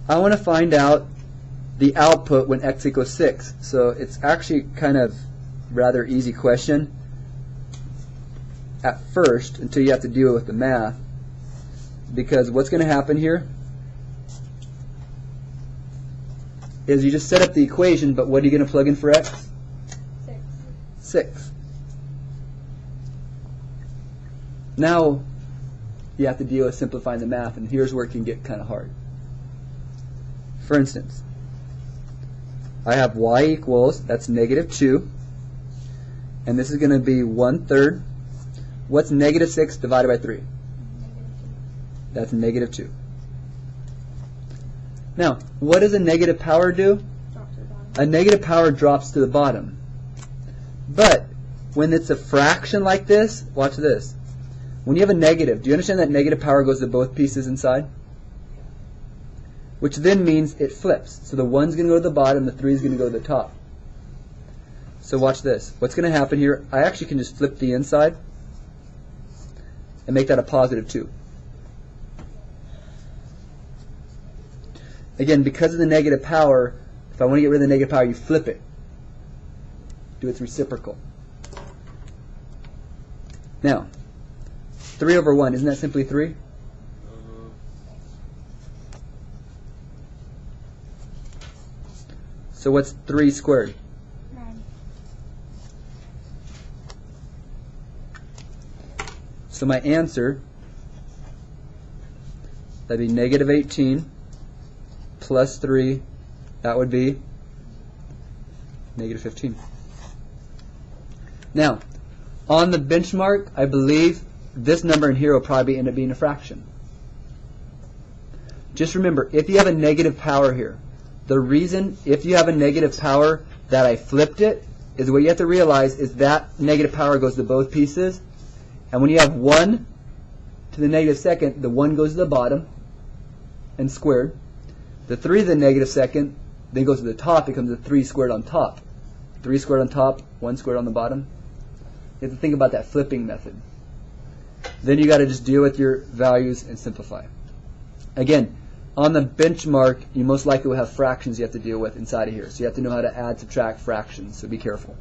I want to find out the output when x equals 6. So it's actually kind of rather easy question at first until you have to deal with the math, because what's going to happen here is you just set up the equation, but what are you going to plug in for x? 6. Now you have to deal with simplifying the math, and here's where it can get kind of hard. For instance, I have y equals, that's -2, and this is going to be 1/3. What's -6 divided by 3? That's -2. Now, what does a negative power do? A negative power drops to the bottom. But when it's a fraction like this, watch this. When you have a negative, do you understand that negative power goes to both pieces inside? Which then means it flips. So the 1's going to go to the bottom, the 3 is going to go to the top. So watch this. What's going to happen here, I actually can just flip the inside and make that a +2. Again, because of the negative power, if I want to get rid of the negative power, you flip it. Do its reciprocal. Now, 3 over 1, isn't that simply 3? So what's 3 squared? 9. So my answer, that'd be -18 plus 3, that would be -15. Now, on the benchmark, I believe this number in here will probably end up being a fraction. Just remember, if you have a negative power here, the reason if you have a negative power that I flipped it is what you have to realize is that negative power goes to both pieces, and when you have 1 to the -2nd, the 1 goes to the bottom and squared. The 3 to the -2nd then goes to the top, becomes a 3 squared on top. 3 squared on top, 1 squared on the bottom. You have to think about that flipping method. Then you got to just deal with your values and simplify. Again, on the benchmark, you most likely will have fractions you have to deal with inside of here. So you have to know how to add, subtract fractions, so be careful.